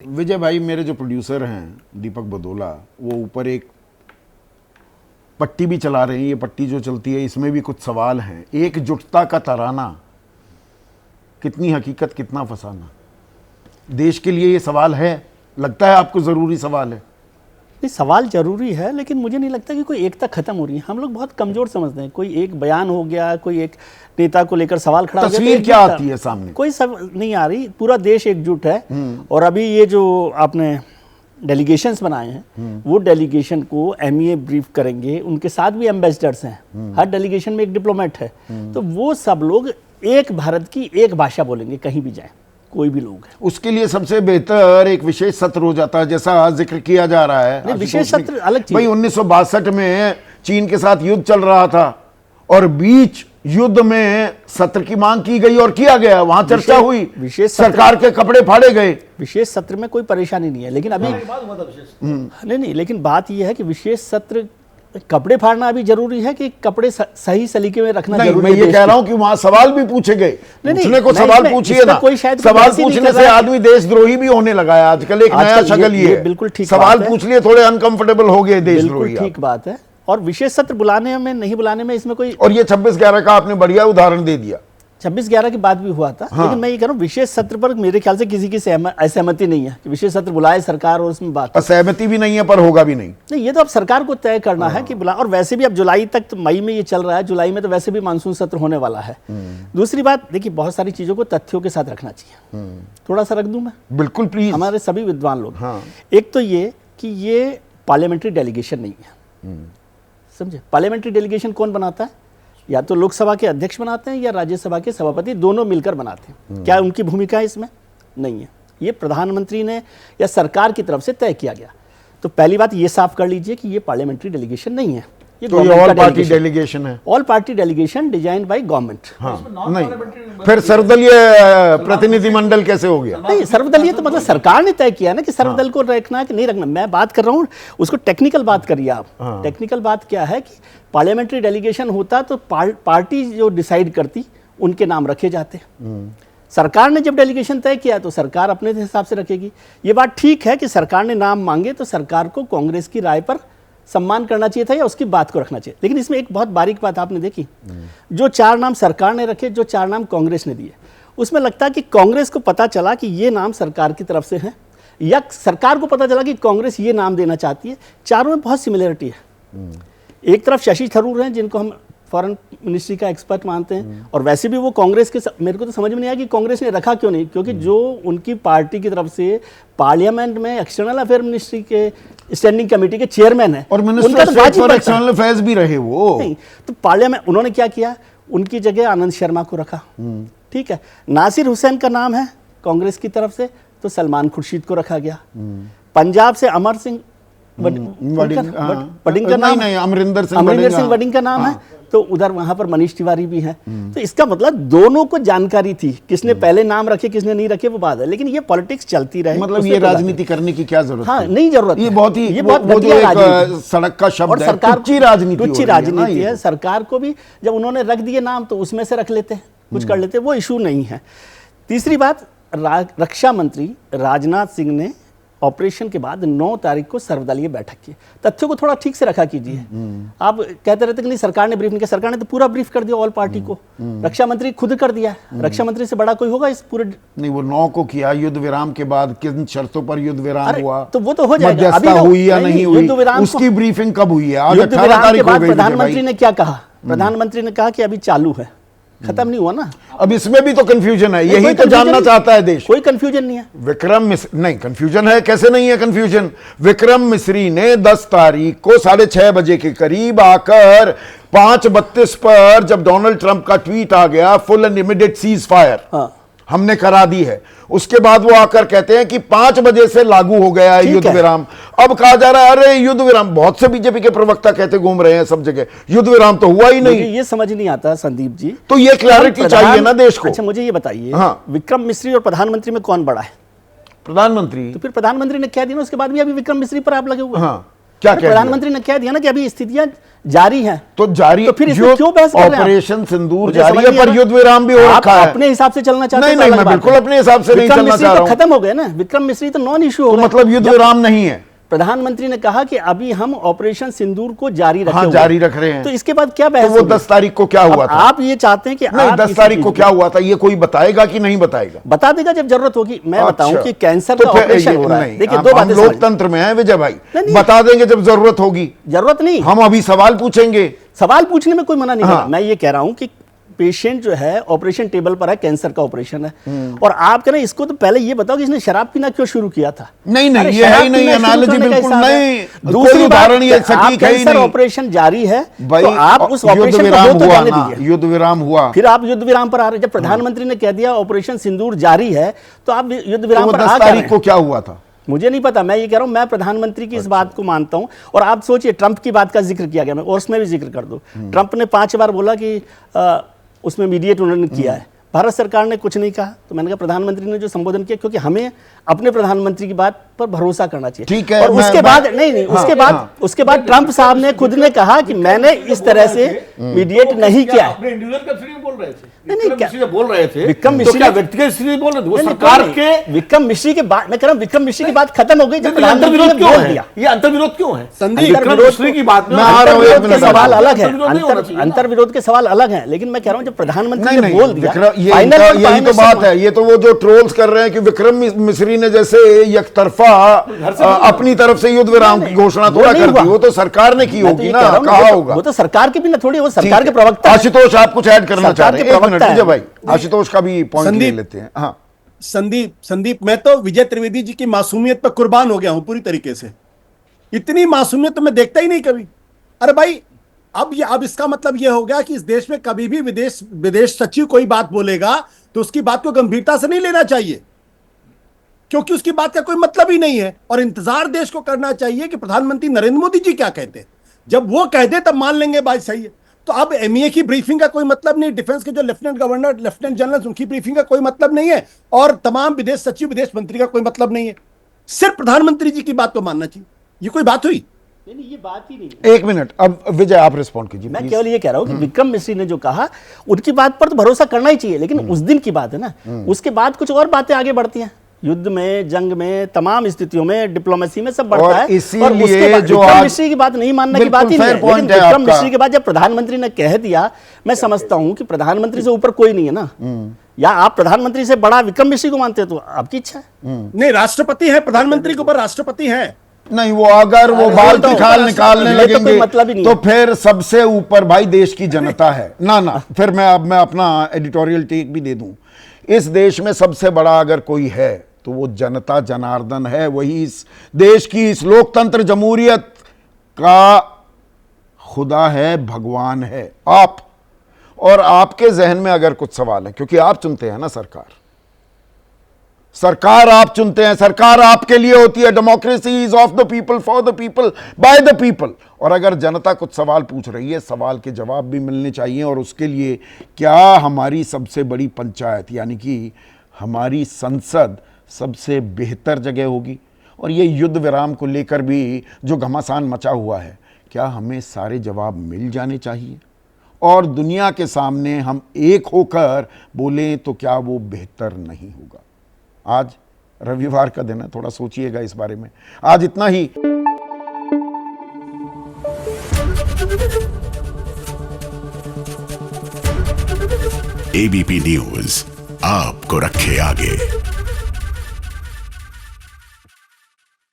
विजय भाई, मेरे जो प्रोड्यूसर हैं दीपक बदोला, वो ऊपर एक पट्टी भी चला रहे हैं। ये पट्टी जो चलती है इसमें भी कुछ सवाल हैं। एकजुटता का तराना, कितनी हकीकत कितना फसाना। देश के लिए ये सवाल है, लगता है आपको ज़रूरी सवाल है? नहीं, सवाल जरूरी है, लेकिन मुझे नहीं लगता कि कोई एकता खत्म हो रही है। हम लोग बहुत कमजोर समझते हैं। कोई एक बयान हो गया, कोई एक नेता को लेकर सवाल खड़ा हो गया, तस्वीर क्या आती है सामने? कोई सब नहीं आ रही। पूरा देश एकजुट है। और अभी ये जो आपने डेलीगेशंस बनाए हैं, वो डेलीगेशन को एमईए ब्रीफ करेंगे। उनके साथ भी एम्बेसडर्स हैं, हर डेलीगेशन में एक डिप्लोमेट है। तो वो सब लोग एक भारत की एक भाषा बोलेंगे, कहीं भी जाए, कोई भी लोग है। उसके लिए सबसे बेहतर एक विशेष सत्र हो जाता है, जैसा जिक्र किया जा रहा है। विशेष सत्र अलग चीज। भाई 1962 में चीन के साथ युद्ध चल रहा था और बीच युद्ध में सत्र की मांग की गई और किया गया, वहां चर्चा हुई, विशेष सरकार के कपड़े फाड़े गए। विशेष सत्र में कोई परेशानी नहीं है, लेकिन अभी नहीं, लेकिन बात यह है कि विशेष सत्र, कपड़े फाड़ना अभी जरूरी है कि कपड़े सही सलीके में रखना नहीं, जरूरी मैं है। ये कह रहा हूं कि वहां सवाल भी पूछे गए। पूछने को सवाल पूछिए ना। सवाल पूछने से आदमी देशद्रोही भी होने लगा है आजकल। एक नया शक्ल ये है, बिल्कुल ठीक सवाल पूछ लिए, थोड़े अनकंफर्टेबल हो गए देशद्रोही। ठीक बात है। और विशेष सत्र बुलाने में नहीं बुलाने में इसमें कोई, और ये 26/11 का आपने बढ़िया उदाहरण दे दिया। 26/11 की बात भी हुआ था। हाँ। लेकिन मैं ये कह रहा हूं, विशेष सत्र पर मेरे ख्याल से किसी की असहमति नहीं है कि विशेष सत्र बुलाए सरकार और उसमें बात। असहमति भी नहीं है, पर होगा भी नहीं। नहीं, ये तो अब सरकार को तय करना है कि बुला। और वैसे भी अब जुलाई तक, तो मई में ये चल रहा है, जुलाई में तो वैसे भी मानसून सत्र होने वाला है। दूसरी बात देखिए, बहुत सारी चीजों को तथ्यों के साथ रखना चाहिए। थोड़ा सा रख दूं मैं? बिल्कुल, प्लीज। हमारे सभी विद्वान लोग, हाँ। एक तो ये कि ये पार्लियामेंट्री डेलीगेशन नहीं है, समझे? पार्लियामेंट्री डेलीगेशन कौन बनाता है? या तो लोकसभा के अध्यक्ष बनाते हैं या राज्यसभा के सभापति, दोनों मिलकर बनाते हैं। क्या उनकी भूमिका इसमें? नहीं है। ये प्रधानमंत्री ने या सरकार की तरफ से तय किया गया। तो पहली बात ये साफ कर लीजिए कि ये पार्लियामेंट्री डेलीगेशन नहीं है, ये तो गवर्नमेंट ऑल का पार्टी डेलीगेशन। डेलीगेशन है। All party delegation design by government. हाँ, नहीं, फिर सर्वदलीय प्रतिनिधिमंडल कैसे हो गया? नहीं, सर्वदलीय तो मतलब सरकार ने तय किया ना कि सर्वदल को रखना है कि नहीं रखना। मैं बात कर रहा हूँ, उसको टेक्निकल बात करिए आप। टेक्निकल बात क्या है कि पार्लियामेंट्री डेलीगेशन होता तो पार्टी जो डिसाइड करती, उनके नाम रखे जाते। सरकार ने जब डेलीगेशन तय किया तो सरकार अपने हिसाब से रखेगी। ये बात ठीक है कि सरकार ने नाम मांगे तो सरकार को कांग्रेस की राय पर सम्मान करना चाहिए था या उसकी बात को रखना चाहिए। लेकिन इसमें एक बहुत बारीक बात आपने देखी, जो 4 नाम सरकार ने रखे, जो 4 नाम कांग्रेस ने दिए, उसमें लगता है कि कांग्रेस को पता चला कि ये नाम सरकार की तरफ से है, या सरकार को पता चला कि कांग्रेस ये नाम देना चाहती है। चारों में बहुत सिमिलरिटी है। एक तरफ शशि थरूर हैं, जिनको हम फॉरेन मिनिस्ट्री का एक्सपर्ट मानते हैं, और वैसे भी वो कांग्रेस के, मेरे को तो समझ में नहीं आया कि कांग्रेस ने रखा क्यों नहीं, क्योंकि जो उनकी पार्टी की तरफ से पार्लियामेंट में एक्सटर्नल अफेयर मिनिस्ट्री के स्टैंडिंग कमेटी के चेयरमैन है, और मिनिस्टर फॉर एक्सटर्नल अफेयर्स भी रहे वो। नहीं, तो पार्लियामेंट उन्होंने क्या किया, उनकी जगह आनंद शर्मा को रखा। ठीक है। नासिर हुसैन का नाम है कांग्रेस की तरफ से, तो सलमान खुर्शीद को रखा गया। पंजाब से अमर सिंह वडिंग का नाम, अमरिंदर सिंह वडिंग का नाम है, तो उधर वहां पर मनीष तिवारी भी हैं। तो इसका मतलब दोनों को जानकारी थी, किसने पहले नाम रखे किसने नहीं रखे वो बात है। लेकिन ये पॉलिटिक्स चलती रही, मतलब ये राजनीति करने की क्या जरूरत? हाँ, नहीं जरूरत। ये बहुत ही सड़क का शब्द और है, सरकार टुच्ची राजनीति है। सरकार को भी जब उन्होंने रख दिए नाम तो उसमें से रख लेते हैं, कुछ कर लेते हैं, वो इशू नहीं है। तीसरी बात, रक्षा मंत्री राजनाथ सिंह ने ऑपरेशन के बाद 9 तारीख को सर्वदलीय बैठक की। तथ्यों को थोड़ा ठीक से रखा कीजिए। आप कहते रहते कि नहीं सरकार ने ब्रीफ नहीं किया, सरकार ने तो पूरा ब्रीफ कर दिया ऑल पार्टी को। रक्षा मंत्री खुद कर दिया। रक्षा मंत्री से बड़ा कोई होगा इस पूरे? नहीं, वो 9 को किया, युद्ध विराम के बाद किन शर्तों पर युद्ध विराम हुआ, तो वो तो हो जाएगा। मध्यस्थता हुई या नहीं हुई, उसकी ब्रीफिंग कब हुई है? आज 18 तारीख हो गई। प्रधानमंत्री ने क्या कहा? प्रधानमंत्री ने कहा कि अभी चालू है, खत्म नहीं हुआ ना। अब इसमें भी तो कंफ्यूजन है, यही तो जानना चाहता है देश। कोई कंफ्यूजन नहीं है। विक्रम मिश्री, नहीं कंफ्यूजन है, कैसे नहीं है कंफ्यूजन? विक्रम मिश्री ने 10 तारीख को 6:30 बजे के करीब आकर 5:32 पर जब डोनाल्ड ट्रंप का ट्वीट आ गया, full and immediate cease fire हमने करा दी है, उसके बाद वो आकर कहते हैं कि 5 बजे से लागू हो गया है युद्ध विराम। अब कहा जा रहा है अरे युद्ध विराम, बहुत से बीजेपी के प्रवक्ता कहते घूम रहे हैं सब जगह, युद्ध विराम तो हुआ ही नहीं। ये समझ नहीं आता संदीप जी, तो ये क्लैरिटी चाहिए ना देश को। अच्छा मुझे ये बताइए, हाँ। विक्रम मिश्री और प्रधानमंत्री में कौन बड़ा है? प्रधानमंत्री। तो फिर प्रधानमंत्री ने क्या दिया, उसके बाद भी अभी विक्रम मिश्री पर आप लगे हुए। हाँ, क्या कह दिया? प्रधानमंत्री ने कह दिया ना कि अभी स्थितियां जारी हैं। तो जारी, तो फिर इसमें क्यों बहस कर रहे हैं आप? ऑपरेशन सिंदूर मुझे जारी समझ है, नहीं पर आ रहा। युद्ध विराम भी हो आप रखा है। अपने हिसाब से चलना चाहते हैं नहीं तो नहीं, अलग मैं बात बिल्कुल है। अपने हिसाब से नहीं विक्रम चलना मिश्री चाह तो रहा हूं। खत्म हो गए ना, विक्रम मिश्री तो नॉन इश्यू हो तो गए। मतलब युद्ध जब विराम नहीं है। प्रधानमंत्री ने कहा कि अभी हम ऑपरेशन सिंदूर को जारी रखे हाँ, हुए जारी रख रहे हैं। तो इसके बाद क्या तो बहस वो होगी? 10 तारीख को क्या हुआ अब था? आप ये चाहते हैं कि नहीं, आप 10 किसी तारीख को चीज क्या हुआ था ये कोई बताएगा कि नहीं बताएगा? बता देगा जब जरूरत होगी। मैं बताऊं अच्छा। कि कैंसर तो का फिर ऑपरेशन ये- हो रहा है। नहीं, देखिए हम दो बातें समझ, लोकतंत्र में हैं विजय भाई, नहीं। बता देंगे जब जरूरत होगी। जरूरत नहीं, हम अभी सवाल पूछेंगे। सवाल पूछने में कोई मना नहीं कर रहा। हाँ। मैं ये कह रहा हूं कि पेशेंट जो है ऑपरेशन टेबल पर है, कैंसर का ऑपरेशन है, और आप कह रहे हैं इसको तो पहले ये बताओ कि इसने शराब पीना क्यों शुरू किया था? नहीं नहीं, अरे ये है शराब ही नहीं, पीना शुरू एनालॉजी करने का बिल्कुल हिसाब है। नहीं, कोई दूसरी बात, उदाहरण ये आप सटीक है ही कैंसर नहीं। ऑपरेशन जारी है भाई, तो आप उस युद्ध ऑपरेशन को विराम हो तो हुआ जाने ना, दीजिए। युद्ध विराम हुआ, फिर आप युद्ध विराम पर आ रहे हैं। जब प्रधानमंत्री ने कह दिया ऑपरेशन सिंदूर जारी है तो आप युद्ध तो विराम वो पर 10 आ गए। तारीख को क्या हुआ था? मुझे नहीं पता, मैं ये कह रहा हूं, मैं प्रधानमंत्री की इस बात को मानता हूं। और आप सोचिए, ट्रंप की बात का जिक्र किया गया, मैं और उसमें भी जिक्र कर दूं। ट्रंप ने 5 बार बोला कि उसमें मीडिएट उन्होंने किया है, भारत सरकार ने कुछ नहीं कहा। तो मैंने कहा प्रधानमंत्री ने जो संबोधन किया, क्योंकि हमें अपने प्रधानमंत्री की बात पर भरोसा करना चाहिए। ठीक है, और उसके बाद हाँ, उसके बाद ट्रंप साहब ने खुद ने कहा कि मैंने इस तरह से मीडिएट नहीं किया है। अपने इंडिविजुअल का स्थिति बोल रहे थे, नहीं, विक्रम क्या- मिश्री जब बोल रहे थे, विक्रम तो मिश्री क्या ने- व्यक्तिगत स्थिति बोल रहे थे? वो नहीं, सरकार नहीं, के विक्रम मिश्री के बाद मैं कह रहा हूं, विक्रम मिश्री की बात खत्म हो गई जब ये प्रधानमंत्री अंतर्विरोध ने क्यों बोल है? दिया। ये अंतर्विरोध क्यों है? संदीप, विक्रम अंतर्विरोध मिश्री की बात में मैं आ रहा हूं, एक अंतर्विरोध के मिनट सवाल आ रहा हूं। अलग है, अंतर्विरोध नहीं होना चाहिए ना। अंतर्विरोद के सवाल अलग हैं, लेकिन मैं कह रहा हूं जब प्रधानमंत्री नहीं ने नहीं, बोल दिया, विक्रम, ये फाइनल इनका- और यही तो फाइनल बात है। ये तो वो जो ट्रोल्स कर रहे हैं कि विक्रम मिश्री ने जैसे यकतरफा अपनी तरफ से युद्ध विराम की घोषणा वो थोड़ा नहीं कर दी, हुआ। वो तो सरकार ने की मैं तो होगी ये ना, कह रहा हूं कहा वो तो- होगा। वो तो सरकार की भी ना, थोड़ी वो सरकार ठीक के है। प्रवक्ता हैं। आशुतोष, आप कुछ ऐड करना सरकार चाह रहे के हैं? एक मिनट प्रवक्ता विजय हैं। भाई, आशुतोष का भी पॉइंट ले संदीप। लेते हैं। हाँ, संदीप, मैं तो विजय त्रिवेदी जी की मासूमियत पर कुर्बान हो गया हूं पूरी तरीके से। इतनी मासूमियत तो मैं देखता ही नहीं कभी। अरे भाई, अब इसका मतलब यह हो गया कि इस देश में कभी भी विदेश सचिव कोई बात बोलेगा तो उसकी बात को गंभीरता से नहीं लेना चाहिए, क्योंकि उसकी बात का कोई मतलब ही नहीं है। और इंतजार देश को करना चाहिए कि प्रधानमंत्री नरेंद्र मोदी जी क्या कहते हैं। जब वो कह दे तब मान लेंगे, बात सही है। तो अब एमईए की ब्रीफिंग का कोई मतलब नहीं, डिफेंस के जो लेफ्टिनेंट गवर्नर, लेफ्टिनेंट जनरल, उनकी ब्रीफिंग का कोई मतलब नहीं है, और तमाम विदेश सचिव, विदेश मंत्री का कोई मतलब नहीं है। सिर्फ प्रधानमंत्री जी की बात को मानना चाहिए। ये कोई बात हुई? नहीं, ये बात ही नहीं है। एक मिनट, अब विजय आप रिस्पॉन्ड कीजिए मैं प्लीज। केवल ये कह रहा हूं कि विक्रम मिश्री ने जो कहा उनकी बात पर तो भरोसा करना ही चाहिए, लेकिन उस दिन की बात है ना, उसके बाद कुछ और बातें आगे बढ़ती हैं। युद्ध में, जंग में, तमाम स्थितियों में, डिप्लोमेसी में सब बढ़ता और है। इसीलिए और उसके बाद जो विक्रम आज- मिश्री की बात नहीं मानने की बिल्कुल बात ही नहीं fair है। point लेकिन है विक्रम आपका। मिश्री के बाद जब प्रधानमंत्री ने कह दिया, मैं समझता हूं कि प्रधानमंत्री से ऊपर कोई नहीं है ना। या आप प्रधानमंत्री से बड़ा विक्रम मिश्री को मानते हो तो आपकी इच्छा है। नहीं, राष्ट्रपति है, प्रधानमंत्री के ऊपर राष्ट्रपति है। नहीं, वो अगर वो बाल की खाल निकालने ये तो कोई लगेंगे मतलब ही नहीं तो है। फिर सबसे ऊपर भाई देश की जनता है ना। फिर मैं अपना एडिटोरियल टेक भी दे दूं। इस देश में सबसे बड़ा अगर कोई है तो वो जनता जनार्दन है। वही इस देश की, इस लोकतंत्र जमहूरियत का खुदा है, भगवान है आप। और आपके जहन में अगर कुछ सवाल है, क्योंकि आप चुनते हैं ना सरकार आप चुनते हैं, सरकार आपके लिए होती है। Democracy is of the people, for the people, by the people. और अगर जनता कुछ सवाल पूछ रही है, सवाल के जवाब भी मिलने चाहिए। और उसके लिए क्या हमारी सबसे बड़ी पंचायत यानी कि हमारी संसद सबसे बेहतर जगह होगी? और ये युद्ध विराम को लेकर भी जो घमासान मचा हुआ है, क्या हमें सारे जवाब मिल जाने चाहिए? और दुनिया के सामने हम एक होकर बोलें तो क्या वो बेहतर नहीं होगा? आज रविवार का दिन है, थोड़ा सोचिएगा इस बारे में। आज इतना ही। एबीपी न्यूज आपको रखे आगे।